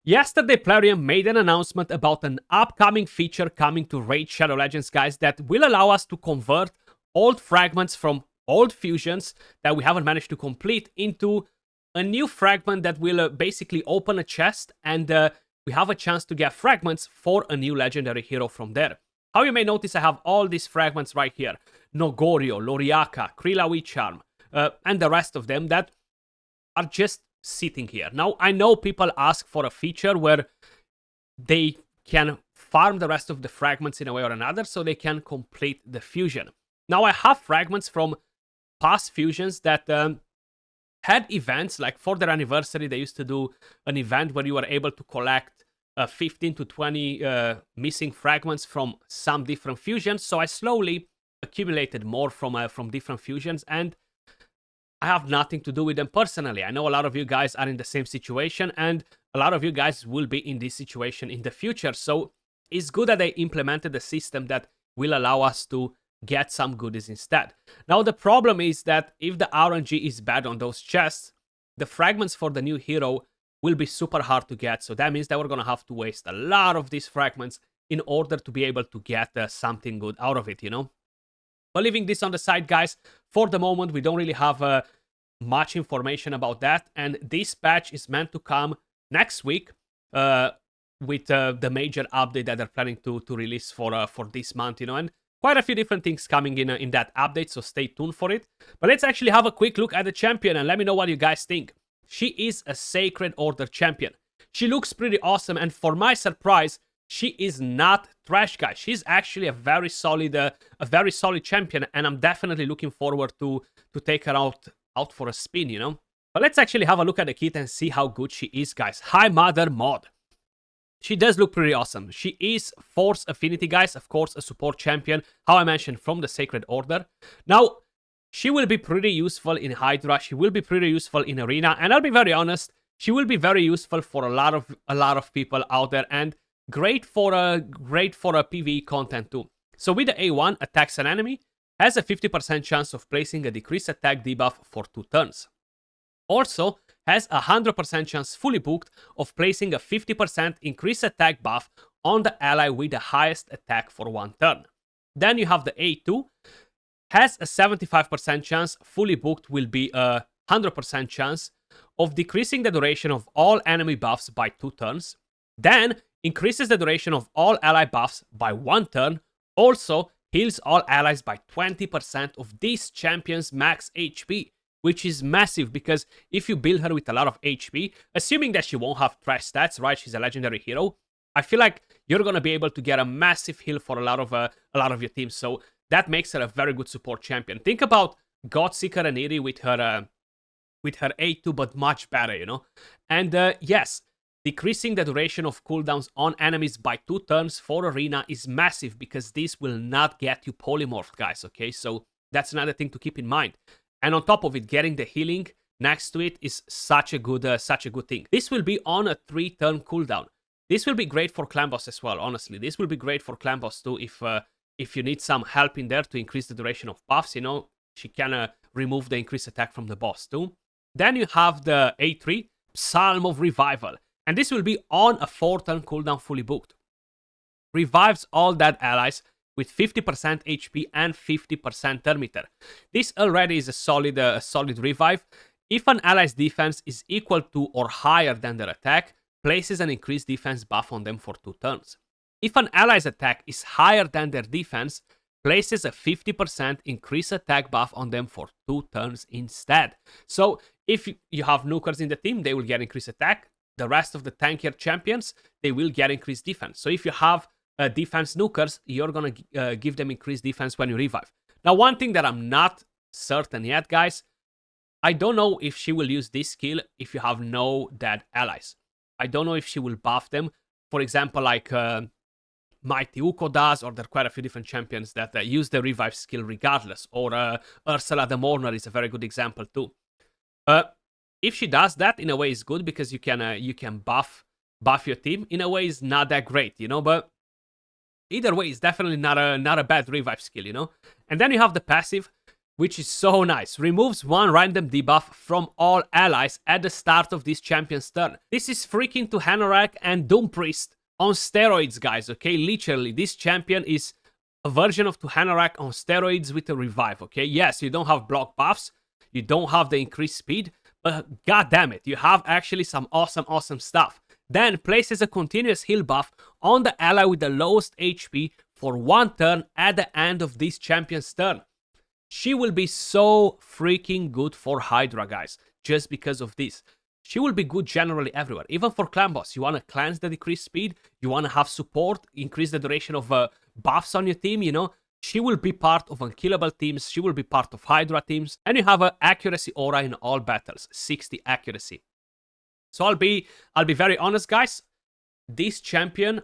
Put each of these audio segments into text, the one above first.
Yesterday, Plarium made an announcement about an upcoming feature coming to Raid Shadow Legends, guys, that will allow us to convert old fragments from old fusions that we haven't managed to complete into a new fragment that will basically open a chest, and we have a chance to get fragments for a new legendary hero from there. How you may notice, I have all these fragments right here. Nogorio, Loriaka, Krilla Witcharm, and the rest of them that are just sitting here. Now, I know people ask for a feature where they can farm the rest of the fragments in a way or another so they can complete the fusion. Now, I have fragments from past fusions that had events, like for their anniversary, they used to do an event where you were able to collect 15 to 20 missing fragments from some different fusions. So I slowly accumulated more from different fusions, and I have nothing to do with them personally. I know a lot of you guys are in the same situation, and a lot of you guys will be in this situation in the future. So it's good that they implemented a system that will allow us to get some goodies instead. Now, the problem is that if the RNG is bad on those chests, the fragments for the new hero will be super hard to get. So that means that we're going to have to waste a lot of these fragments in order to be able to get something good out of it, you know? But leaving this on the side, guys, for the moment, we don't really have much information about that. And this patch is meant to come next week with the major update that they're planning to release for this month, you know, and quite a few different things coming in that update, so stay tuned for it. But let's actually have a quick look at the champion and let me know what you guys think. She is a Sacred Order champion. She looks pretty awesome, and for my surprise, she is not trash, guys. She's actually a very solid champion, and I'm definitely looking forward to take her out for a spin, you know. But let's actually have a look at the kit and see how good she is, guys. Highmother mod. She does look pretty awesome. She is Force Affinity, guys. Of course, a support champion, how I mentioned, from the Sacred Order. Now, she will be pretty useful in Hydra. She will be pretty useful in Arena. And I'll be very honest, she will be very useful for a lot of people out there, and great for a PvE content too. So with the A1, attacks an enemy, has a 50% chance of placing a decreased attack debuff for 2 turns. Also, has a 100% chance fully booked of placing a 50% increased attack buff on the ally with the highest attack for 1 turn. Then you have the A2, has a 75% chance fully booked will be a 100% chance of decreasing the duration of all enemy buffs by 2 turns. Then increases the duration of all ally buffs by 1 turn. Also heals all allies by 20% of this champion's max HP, which is massive because if you build her with a lot of HP, assuming that she won't have trash stats, right? She's a legendary hero. I feel like you're gonna be able to get a massive heal for a lot of your teams. So that makes her a very good support champion. Think about Godseeker and Eri with her A2, but much better, you know. And yes, decreasing the duration of cooldowns on enemies by 2 turns for Arena is massive because this will not get you polymorphed, guys, okay? So that's another thing to keep in mind. And on top of it, getting the healing next to it is such a good thing. This will be on a 3-turn cooldown. This will be great for clan boss as well, honestly. This will be great for clan boss too if you need some help in there to increase the duration of buffs, you know. She can remove the increased attack from the boss too. Then you have the A3, Psalm of Revival. And this will be on a 4-turn cooldown fully booked. Revives all dead allies with 50% HP and 50% turn meter. This already is a solid revive. If an ally's defense is equal to or higher than their attack, places an increased defense buff on them for 2 turns. If an ally's attack is higher than their defense, places a 50% increased attack buff on them for 2 turns instead. So if you have nukers in the team, they will get increased attack. The rest of the tankier champions, they will get increased defense. So if you have defense nukers, you're going to give them increased defense when you revive. Now, one thing that I'm not certain yet, guys, I don't know if she will use this skill if you have no dead allies. I don't know if she will buff them. For example, like Mighty Uko does, or there are quite a few different champions that use the revive skill regardless. Or Ursula the Mourner is a very good example too. If she does that, in a way, it's good because you can buff your team. In a way, it's not that great, you know. But either way, it's definitely not a bad revive skill, you know. And then you have the passive, which is so nice. Removes one random debuff from all allies at the start of this champion's turn. This is freaking to Hanorach and Doom Priest on steroids, guys, okay? Literally, this champion is a version of Hanorach on steroids with a revive, okay? Yes, you don't have block buffs, you don't have the increased speed, but god damn it, you have actually some awesome stuff. Then places a continuous heal buff on the ally with the lowest HP for one turn at the end of this champion's turn. She will be so freaking good for Hydra, guys, just because of this. She will be good generally everywhere. Even for clan boss, you want to cleanse the decreased speed, you want to have support, increase the duration of buffs on your team, you know. She will be part of unkillable teams, she will be part of Hydra teams, and you have an accuracy aura in all battles, 60 accuracy. So I'll be very honest, guys. This champion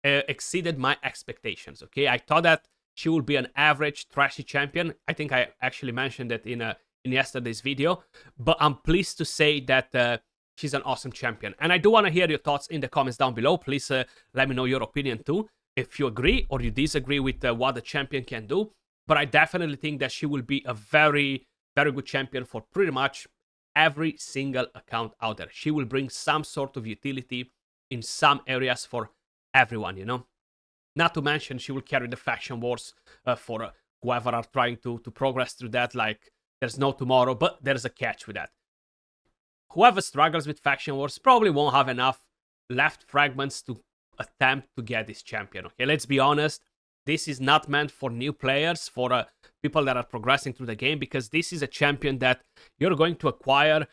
exceeded my expectations, okay? I thought that she will be an average trashy champion. I think I actually mentioned it in yesterday's video, but I'm pleased to say that she's an awesome champion. And I do want to hear your thoughts in the comments down below. Please let me know your opinion too, if you agree or you disagree with what the champion can do. But I definitely think that she will be a very good champion for pretty much every single account out there. She will bring some sort of utility in some areas for everyone, you know. Not to mention, she will carry the faction wars for whoever are trying to progress through that like there's no tomorrow, but there's a catch with that. Whoever struggles with faction wars probably won't have enough left fragments to attempt to get this champion, okay? Let's be honest, this is not meant for new players, for people that are progressing through the game, because this is a champion that you're going to acquire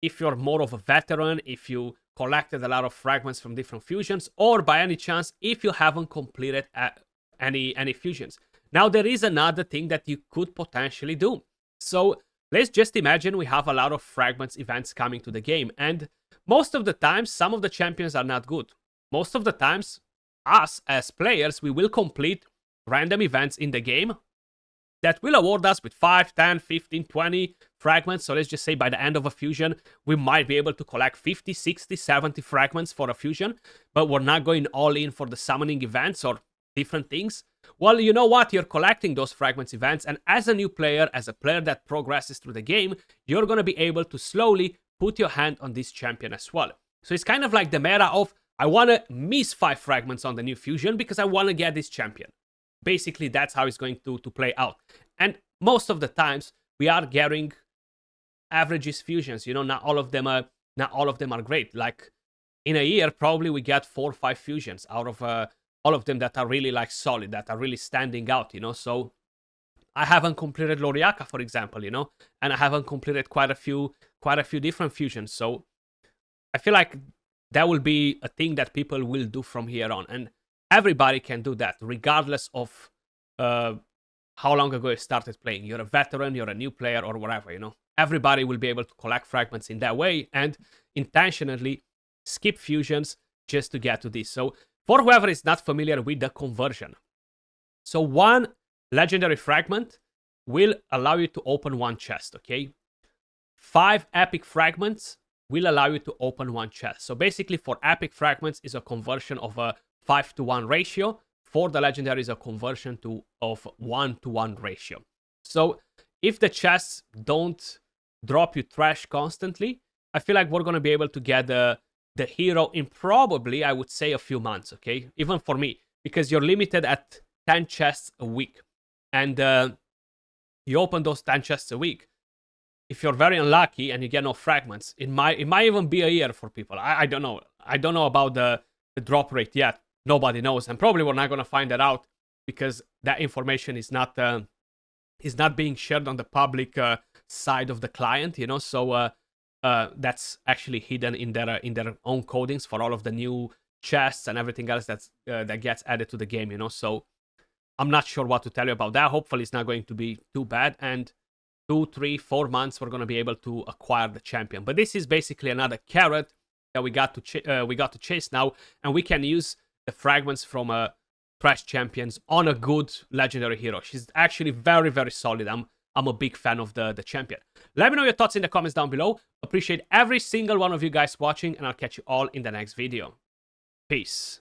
if you're more of a veteran, if you collected a lot of fragments from different fusions, or by any chance if you haven't completed any fusions. Now there is another thing that you could potentially do. So let's just imagine we have a lot of fragments events coming to the game, and most of the times some of the champions are not good. Most of the times us as players, we will complete random events in the game that will award us with 5, 10, 15, 20 fragments. So let's just say by the end of a fusion, we might be able to collect 50, 60, 70 fragments for a fusion, but we're not going all in for the summoning events or different things. Well, you know what? You're collecting those fragments events, and as a new player, as a player that progresses through the game, you're going to be able to slowly put your hand on this champion as well. So it's kind of like the meta of, I want to miss 5 fragments on the new fusion because I want to get this champion. Basically, that's how it's going to play out. And most of the times, we are getting averages fusions. You know, not all of them are great. Like in a year, probably we get 4 or 5 fusions out of all of them that are really like solid, that are really standing out. You know, so I haven't completed Loriaka, for example. You know, and I haven't completed quite a few different fusions. So I feel like that will be a thing that people will do from here on, and everybody can do that, regardless of how long ago you started playing. You're a veteran, you're a new player, or whatever, you know. Everybody will be able to collect fragments in that way and intentionally skip fusions just to get to this. So for whoever is not familiar with the conversion, so one legendary fragment will allow you to open one chest, okay? 5 epic fragments will allow you to open one chest. So basically for epic fragments is a conversion of a 5-to-1 ratio. For the legendary is a conversion of 1-to-1 ratio. So if the chests don't drop you trash constantly, I feel like we're going to be able to get the hero in probably, I would say, a few months, okay? Even for me, because you're limited at 10 chests a week. And you open those 10 chests a week. If you're very unlucky and you get no fragments, it might even be a year for people. I don't know. I don't know about the drop rate yet. Nobody knows, and probably we're not going to find that out because that information is not being shared on the public side of the client, you know. So that's actually hidden in their own codings for all of the new chests and everything else that gets added to the game, you know. So I'm not sure what to tell you about that. Hopefully, it's not going to be too bad, and 2, 3, 4 months we're going to be able to acquire the champion. But this is basically another carrot that we got to chase now, and we can use the fragments from trash champions on a good legendary hero. She's actually very solid. I'm a big fan of the champion. Let me know your thoughts in the comments down below. Appreciate every single one of you guys watching, and I'll catch you all in the next video. Peace.